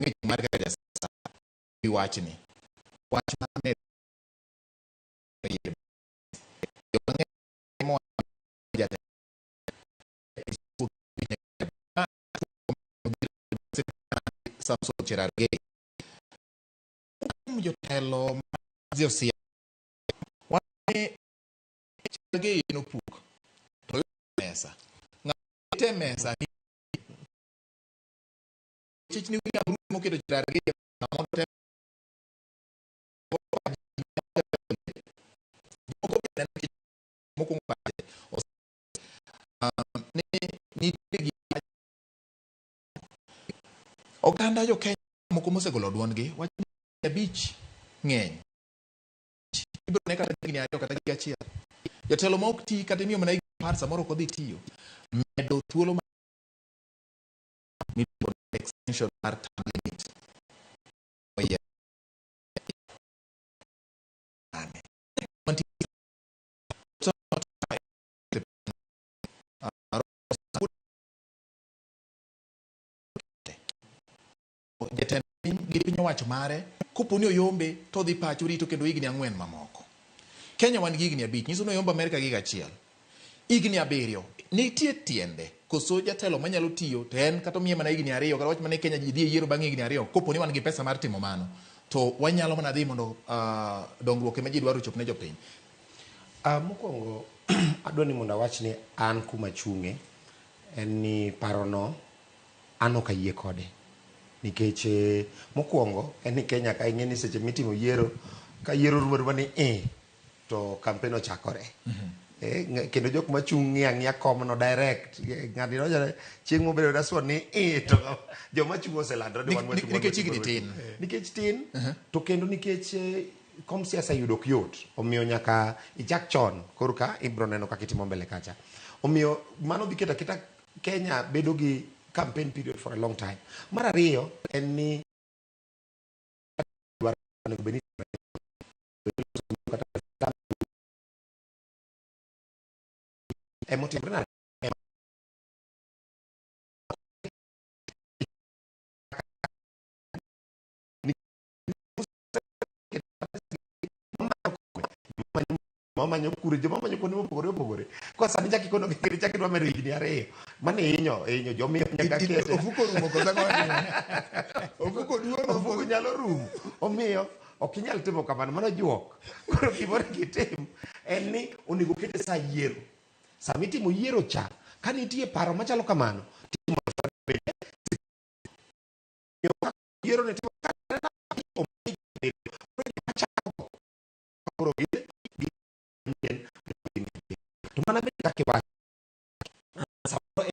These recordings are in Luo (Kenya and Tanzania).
ng'ich mar kaka jasiasa wi wachni. Wach mar med jomang'eny Samson Cherargei jotelo mag siasa wane Cherargei nopuk to mesa ng'ate mesa ni chichni William Ruto moketo Cherargei mondo oganda jo Kenya moko mosegolo duondgi wach abich ng'eny ibiro ne kata gini ariyo kata gi achiel jatelo ma ok ti kata miyo mana par samoro kodhi tiyo medo thuolo extension mar term limit oye jatend gi piny owacho mare koponi oyombe to dhi pacho rito kendo higni 4 mamoko. Kenya wan gi higni 5 nyiso no yombo Amerika gi 1 higni 7 nitie tiende koso jatelo manyalo tiyo to en kata miye mana higni 2 kata wach mana Kenya ji dhi yiero bang' higni 2 koponi wan gi pesa mar timo mano to wanyalo mana dhi mondo dongruok ema ji dwaro chop ne jopiny. Mokwongo adwa ni mondo awach ni an kuma chunge en ni parono an ok ayie kode nikech mokwongo en ni Kenya ka ing'e ni seche mitimo yiero ka yiero ruodwa ni to kampen ochakore kendo jok machung' ng'iya komno direct ng'ani noja chieng' mobedo daswon ni to joma chung' oselandore nikech tin to kendo nikech kom siasa yudo ok yot omiyo nyaka ichak chon korka ibro neno kaka itimo mbele kacha omiyo mano dhi keto aketa Kenya bedo gi campaign period for a long time. Mar ariyo en ni manyo kure joma manyo kuonde mopogore opogore kwa sani chaki kono kiri chaki dwa medo higni 2 mane inyo jomiyo nyaka kete ofuko rumo kosa ofuko duono ofuko nyalo rumo omiyo ok inyal timo kamano mano juok koro gimoro kitim en ni onego kete sa yiero sama itimo yiero cha ka nitie paro machalo kamano timo yiero ne timo to mana bende kake wach samoro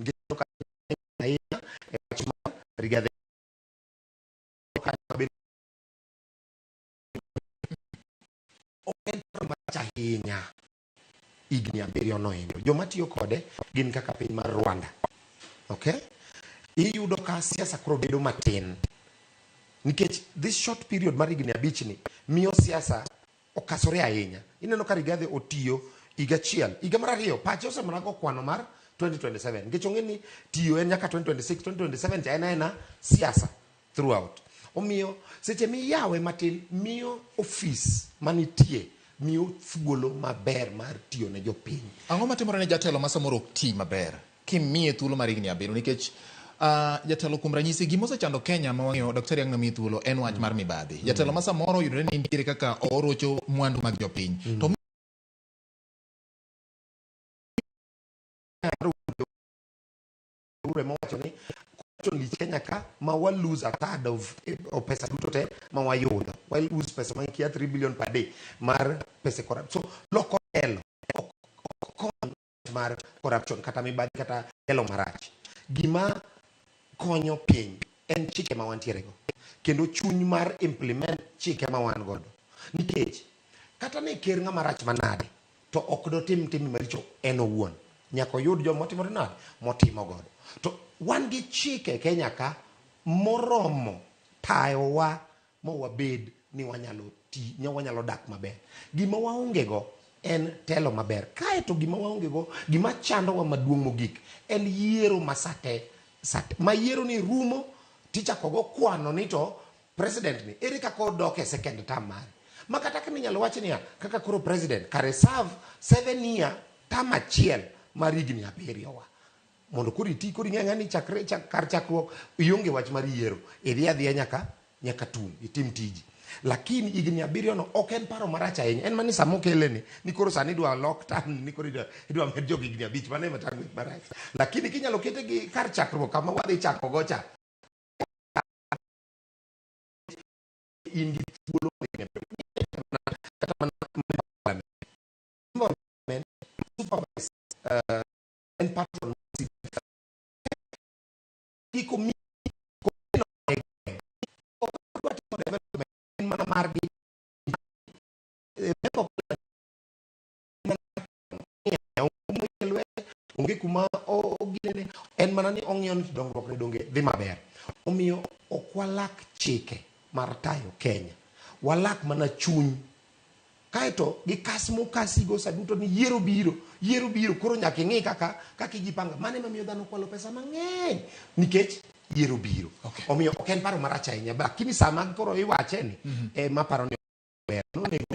ngeno ka ahinya e wach ma Rigathi oken mach ahinya higni 7 noendo joma tiyo kode gin kaka piny mar Rwanda okay iyudo ka siasa koro bedo matin nikech this short period mar higni 5 ni miyo siasa okasore ahinya ineno ka Rigathi otiyo higa achiel higa mar ariyo pache osemana go kwano mar 2027 nikech ong'e ni tiyo en nyaka 2026 2027 cha en siasa throughout omiyo seche miyawe matin miyo office manitie miyo thuolo maber mar tiyo ne jopiny. Ang'o matimore ne jatelo ma samoro ok ti maber kimiye thuolo mar higni 7 nikech jatelo kuom ranyisi gima osechando Kenya ma wang'eyo Dr. Yang namiyi thuolo en wach mar mibadhi jatelo ma samoro yudore ni nitiere kaka orocho mwandu mag jopiny to Kenya ka ma wa lose a third of pesa duto te ma wayudo wa lose pesa ma kia 3 billion per day mar pesa corruption so local mar corruption kata mibadhi kata elo marach gima konyo piny en chike ma wantiere go kendo chuny mar implement chike ma wan godo nikech kata ne ker ng'ama rach manade to ok do tim maricho en owuon nyako yud joma timore nade motimo godo to wan gi chike Kenya ka moromo tayowa mo wabed ni wanyalo dak maber gima waonge go en telo maber kae to gima waonge go gima chando wa maduong' mogik en yiero masate ma yiero ni rumo tichako go kwano ni to president ni ere kaka odok e second term mare. Ma kata ka inyalo wach niya kaka koro president kare serve 7 year term achiel mar higni 7 wa mondo koro iti koro ing'e ni kar chakruok ionge wach mar yiero idhi adhiya nyaka tum itim tiji. Lakini higni 7 no ok en paro marach ahinya, en mani samo kele ni koro sani idwa lock term ni koro idwa med jogi higni 5 mane matango marach. Lakini kinyalo kete gi kar chakruok kama wadhi chako go cha in gi thuolo kata mana supervise en patron iko mi mana margi onge kuma ogine en mana ni ong'iyo dongruok ne donge dhi maber. Omiyo ok walak chike mar tayo Kenya, walak mana chuny. Kaeto gi kas mokasigo saduto ni yiero biro koro nyaka ing'i kaka ijipanga. Mane mamiyo dhano kwalo pesa mang'eny nikech yiero biro. Omiyo ok en paro marach ahinya, lakini sama koro iwache ni ma paro ni ber no nego